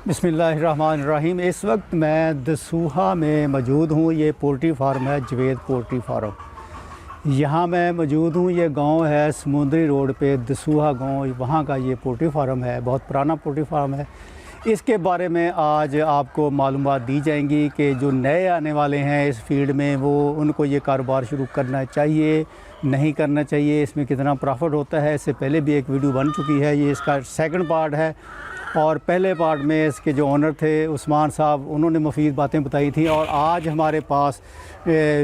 बिस्मिल्लाहिर्रहमानिर्रहीम। इस वक्त मैं दसूहा में मौजूद हूँ। ये पोल्ट्री फार्म है, जवेद पोल्ट्री फार्म। यहाँ मैं मौजूद हूँ। ये गांव है समुंदरी रोड पे, दसूहा गांव, वहाँ का ये पोल्ट्री फार्म है। बहुत पुराना पोल्ट्री फार्म है। इसके बारे में आज आपको मालूमात दी जाएंगी कि जो नए आने वाले हैं इस फील्ड में, वो उनको ये कारोबार शुरू करना चाहिए, नहीं करना चाहिए, इसमें कितना प्रॉफिट होता है। इससे पहले भी एक वीडियो बन चुकी है, ये इसका सेकंड पार्ट है। और पहले पार्ट में इसके जो ओनर थे उस्मान साहब, उन्होंने मुफीद बातें बताई थी। और आज हमारे पास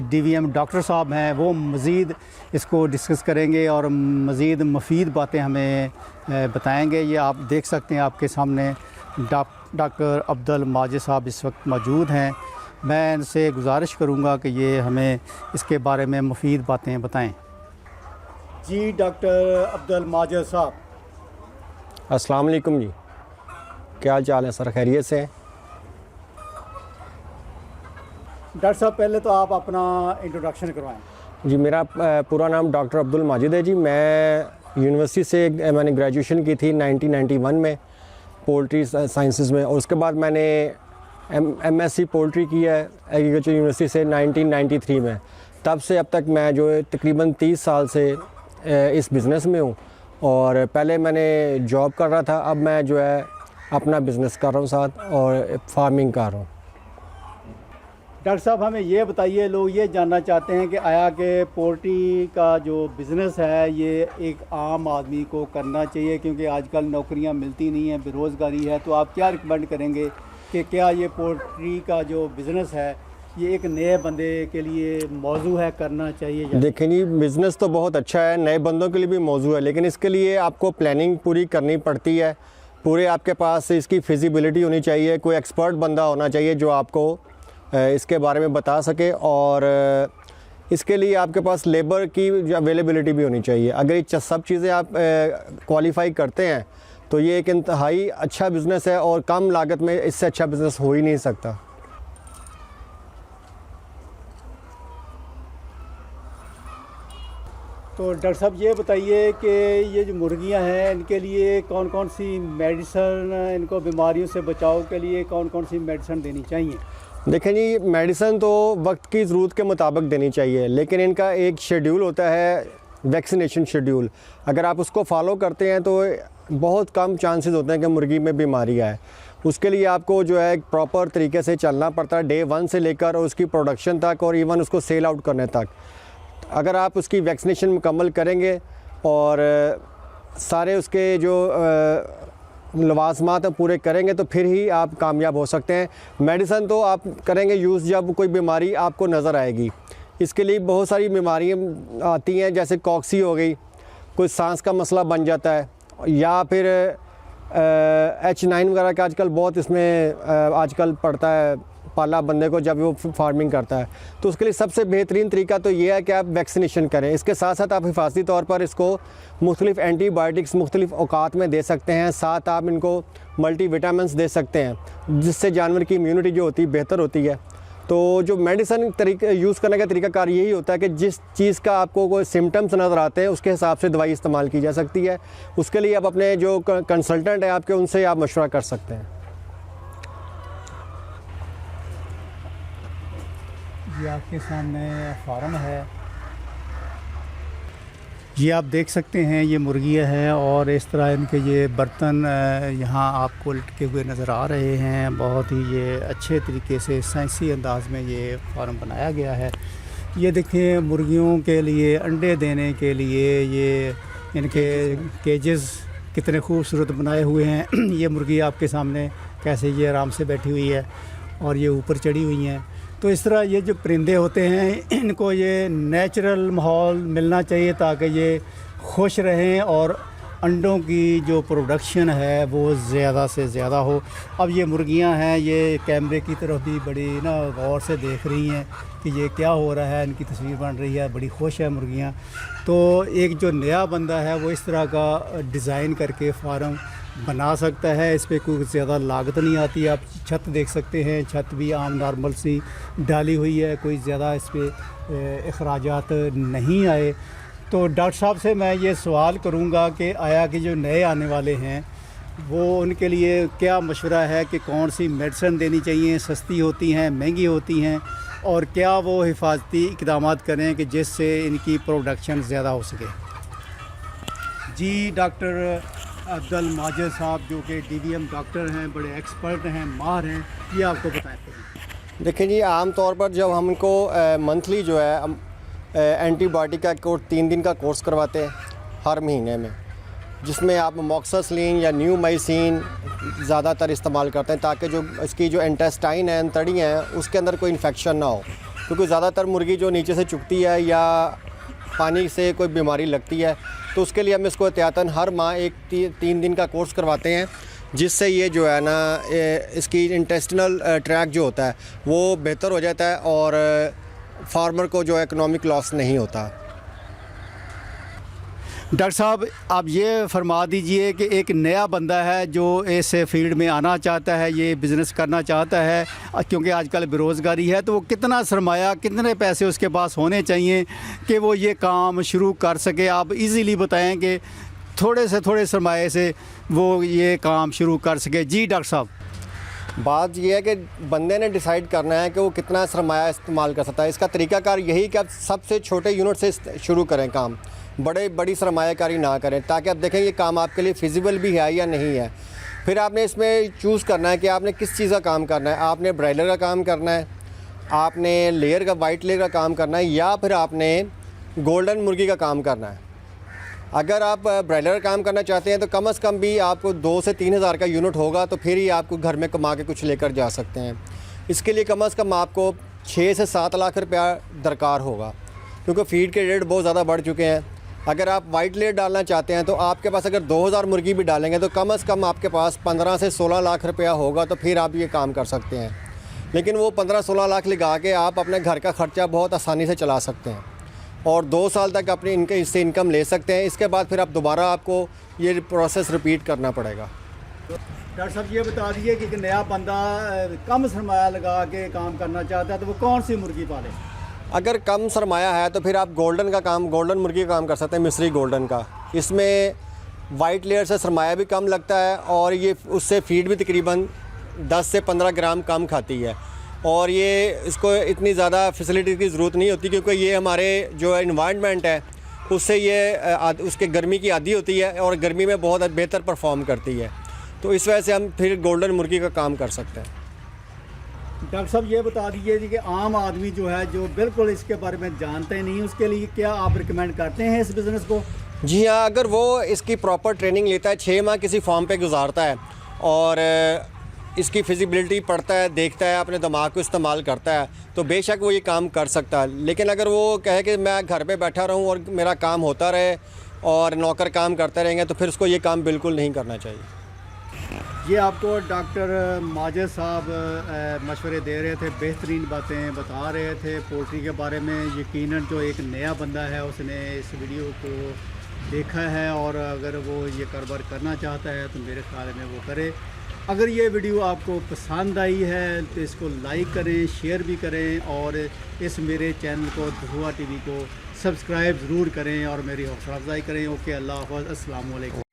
DVM डॉक्टर साहब हैं, वो मज़ीद इसको डिस्कस करेंगे और मज़ीद मुफीद बातें हमें बताएंगे। ये आप देख सकते हैं, आपके सामने डॉक्टर अब्दुल माजिद साहब इस वक्त मौजूद हैं। मैं इनसे गुजारिश करूंगा कि ये हमें इसके बारे में मुफीद बातें बताएं। जी डॉक्टर अब्दुल माजिद साहब, अस्सलाम वालेकुम जी, क्या हाल चाल है सर? खैरियत से? डॉक्टर साहब पहले तो आप अपना इंट्रोडक्शन करवाएं। जी, मेरा पूरा नाम डॉक्टर अब्दुल माजिद है जी। मैं यूनिवर्सिटी से मैंने ग्रेजुएशन की थी 1991 में पोल्ट्री साइंसेस में, और उसके बाद मैंने MSc पोल्ट्री की है एग्रीकल्चर यूनिवर्सिटी से 1993 में। तब से अब तक मैं जो है तकरीबन 30 साल से इस बिज़नेस में हूँ। और पहले मैंने जॉब कर रहा था, अब मैं जो है अपना बिज़नेस कर रहा हूँ साथ, और फार्मिंग कर रहा हूँ। डॉक्टर साहब हमें ये बताइए, लोग ये जानना चाहते हैं कि आया कि पोल्ट्री का जो बिज़नेस है ये एक आम आदमी को करना चाहिए, क्योंकि आजकल नौकरियां मिलती नहीं हैं, बेरोज़गारी है। तो आप क्या रिकमेंड करेंगे कि क्या ये पोल्ट्री का जो बिज़नेस है ये एक नए बंदे के लिए मौजू है, करना चाहिए? देखें जी, बिज़नेस तो बहुत अच्छा है, नए बंदों के लिए भी मौजू है, लेकिन इसके लिए आपको प्लानिंग पूरी करनी पड़ती है। पूरे आपके पास इसकी फिजिबिलिटी होनी चाहिए, कोई एक्सपर्ट बंदा होना चाहिए जो आपको इसके बारे में बता सके, और इसके लिए आपके पास लेबर की अवेलेबिलिटी भी होनी चाहिए। अगर ये सब चीज़ें आप क्वालिफाई करते हैं तो ये एक इंतहाई अच्छा बिज़नेस है, और कम लागत में इससे अच्छा बिज़नेस हो ही नहीं सकता। तो डॉक्टर साहब ये बताइए कि ये जो मुर्गियां हैं इनके लिए कौन कौन सी मेडिसिन, इनको बीमारियों से बचाव के लिए कौन कौन सी मेडिसिन देनी चाहिए? देखें जी, मेडिसिन तो वक्त की ज़रूरत के मुताबिक देनी चाहिए, लेकिन इनका एक शेड्यूल होता है, वैक्सीनेशन शेड्यूल। अगर आप उसको फॉलो करते हैं तो बहुत कम चांसेस होते हैं कि मुर्गी में बीमारी आए। उसके लिए आपको जो है प्रॉपर तरीके से चलना पड़ता है, डे 1 से लेकर और उसकी प्रोडक्शन तक, और इवन उसको सेल आउट करने तक। अगर आप उसकी वैक्सीनेशन मुकम्मल करेंगे और सारे उसके जो लवाजमात पूरे करेंगे तो फिर ही आप कामयाब हो सकते हैं। मेडिसिन तो आप करेंगे यूज़ जब कोई बीमारी आपको नज़र आएगी। इसके लिए बहुत सारी बीमारियाँ आती हैं, जैसे कॉक्सी हो गई, कोई सांस का मसला बन जाता है, या फिर H9 वगैरह का आजकल बहुत इसमें आजकल पड़ता है पाला बंदे को जब वो फार्मिंग करता है। तो उसके लिए सबसे बेहतरीन तरीका तो ये है कि आप वैक्सीनेशन करें। इसके साथ साथ आप हिफाजती तौर पर इसको मुख्तलिफ एंटीबायोटिक्स मुख्तलिफ औकात में दे सकते हैं। साथ आप इनको मल्टीविटामिन्स दे सकते हैं, जिससे जानवर की इम्यूनिटी जो होती है बेहतर होती है। तो जो मेडिसिन तरीके यूज़ करने का तरीकाकार यही होता है कि जिस चीज़ का आपको कोई सिम्टम्स नज़र आते हैं उसके हिसाब से दवाई इस्तेमाल की जा सकती है। उसके लिए आप अपने जो कंसल्टेंट हैं आपके, उनसे आप मशवरा कर सकते हैं। ये आपके सामने फार्म है, ये आप देख सकते हैं, ये मुर्गियाँ हैं और इस तरह इनके ये बर्तन यहाँ आपको लटके हुए नज़र आ रहे हैं। बहुत ही ये अच्छे तरीके से साइंसी अंदाज में ये फार्म बनाया गया है। ये देखिए, मुर्गियों के लिए अंडे देने के लिए ये इनके केजेस कितने खूबसूरत बनाए हुए हैं। ये मुर्गी आपके सामने कैसे ये आराम से बैठी हुई है और ये ऊपर चढ़ी हुई हैं। तो इस तरह ये जो परिंदे होते हैं इनको ये नेचुरल माहौल मिलना चाहिए ताकि ये खुश रहें और अंडों की जो प्रोडक्शन है वो ज़्यादा से ज़्यादा हो। अब ये मुर्गियां हैं, ये कैमरे की तरफ भी बड़ी ना गौर से देख रही हैं कि ये क्या हो रहा है, इनकी तस्वीर बन रही है, बड़ी खुश है मुर्गियां। तो एक जो नया बंदा है वो इस तरह का डिज़ाइन करके फार्म बना सकता है। इस पर कोई ज़्यादा लागत नहीं आती। आप छत देख सकते हैं, छत भी आम नॉर्मल सी डाली हुई है, कोई ज़्यादा इस पर अखराजात नहीं आए। तो डॉक्टर साहब से मैं ये सवाल करूंगा कि आया कि जो नए आने वाले हैं वो उनके लिए क्या मशवरा है कि कौन सी मेडिसिन देनी चाहिए, सस्ती होती हैं, महंगी होती हैं, और क्या वो हिफाजती इक़दाम करें कि जिससे इनकी प्रोडक्शन ज़्यादा हो सके। जी, डॉक्टर अब्दुल माजिद साहब जो कि DVM डॉक्टर हैं, बड़े एक्सपर्ट हैं, माहिर हैं, ये आपको बताएं। देखिए जी, आम तौर पर जब हमको मंथली जो है एंटीबायोटिक का कोर्स 3 दिन का कोर्स करवाते हैं हर महीने में, जिसमें आप मॉक्सासिलिन या न्यूमाइसिन ज़्यादातर इस्तेमाल करते हैं ताकि जो इसकी जो इंटेस्टाइन है, अंतड़ियाँ हैं, उसके अंदर कोई इन्फेक्शन ना हो, क्योंकि ज़्यादातर मुर्गी जो नीचे से चुगती है या पानी से कोई बीमारी लगती है, तो उसके लिए हम इसको एहतियातन हर माह 3 दिन का कोर्स करवाते हैं, जिससे ये जो है ना इसकी इंटेस्टिनल ट्रैक जो होता है वो बेहतर हो जाता है और फार्मर को जो इकोनॉमिक लॉस नहीं होता। डॉक्टर साहब, आप ये फरमा दीजिए कि एक नया बंदा है जो इस फील्ड में आना चाहता है, ये बिज़नेस करना चाहता है, क्योंकि आजकल बेरोज़गारी है, तो वो कितना सरमाया, कितने पैसे उसके पास होने चाहिए कि वो ये काम शुरू कर सके। आप इजीली बताएं कि थोड़े से थोड़े सरमाए से वो ये काम शुरू कर सके। जी डॉक्टर साहब। बात यह है कि बंदे ने डिसाइड करना है कि वो कितना सरमाया इस्तेमाल कर सकता है। इसका तरीकाकार यही कि आप सबसे छोटे यूनिट से शुरू करें काम, बड़ी सरमायाकारी ना करें, ताकि आप देखें ये काम आपके लिए फिजिबल भी है या नहीं है। फिर आपने इसमें चूज़ करना है कि आपने किस चीज़ का काम करना है। आपने ब्रायलर का काम करना है, आपने लेयर का वाइट लेयर का काम करना है, या फिर आपने गोल्डन मुर्गी का काम करना है। अगर आप ब्रायलर का काम करना चाहते हैं तो कम से कम भी आपको 2 से 3 हज़ार का यूनिट होगा, तो फिर ही आपको घर में कमा के कुछ लेकर जा सकते हैं। इसके लिए कम से कम आपको 6 से 7 लाख रुपया दरकार होगा, क्योंकि फ़ीड के रेट बहुत ज़्यादा बढ़ चुके हैं। अगर आप वाइट लेयर डालना चाहते हैं तो आपके पास अगर 2000 मुर्गी भी डालेंगे तो कम से कम आपके पास 15 से 16 लाख रुपया होगा, तो फिर आप ये काम कर सकते हैं। लेकिन वो 15-16 लाख लगा के आप अपने घर का ख़र्चा बहुत आसानी से चला सकते हैं और 2 साल तक अपनी इससे इनकम ले सकते हैं। इसके बाद फिर आप दोबारा आपको ये प्रोसेस रिपीट करना पड़ेगा। डॉक्टर साहब, ये बता दीजिए कि एक नया बंदा कम सरमाया लगा के काम करना चाहता है तो वो कौन सी मुर्गी पाले? अगर कम सरमाया है तो फिर आप गोल्डन मुर्गी का काम कर सकते हैं, मिस्री गोल्डन का। इसमें वाइट लेयर से सरमाया भी कम लगता है और ये उससे फीड भी तकरीबन 10 से 15 ग्राम कम खाती है, और ये इसको इतनी ज़्यादा फैसिलिटी की ज़रूरत नहीं होती, क्योंकि ये हमारे जो इन्वायरमेंट है उससे ये उसके गर्मी की आदी होती है और गर्मी में बहुत बेहतर परफॉर्म करती है। तो इस वजह से हम फिर गोल्डन मुर्गी का काम कर सकते हैं। डॉक्टर साहब, ये बता दीजिए कि आम आदमी जो है, जो बिल्कुल इसके बारे में जानते ही नहीं, उसके लिए क्या आप रिकमेंड करते हैं इस बिज़नेस को? जी हाँ, अगर वो इसकी प्रॉपर ट्रेनिंग लेता है, 6 माह किसी फार्म पे गुजारता है और इसकी फिजिबिलिटी पढ़ता है, देखता है, अपने दिमाग को इस्तेमाल करता है, तो बेशक वो ये काम कर सकता है। लेकिन अगर वो कहे कि मैं घर पे बैठा रहूं और मेरा काम होता रहे और नौकर काम करते रहेंगे, तो फिर उसको ये काम बिल्कुल नहीं करना चाहिए। ये आपको डॉक्टर माजिद साहब मशवरे दे रहे थे, बेहतरीन बातें बता रहे थे पोल्ट्री के बारे में। यकीनन जो एक नया बंदा है उसने इस वीडियो को देखा है और अगर वो ये कारोबार करना चाहता है तो मेरे ख्याल में वो करे। अगर ये वीडियो आपको पसंद आई है तो इसको लाइक करें, शेयर भी करें और इस मेरे चैनल को धुआ TV को सब्सक्राइब ज़रूर करें और मेरी हौसला अफजाई करें। ओके, अल्लाह हाफ़िज़, अस्सलाम वालेकुम।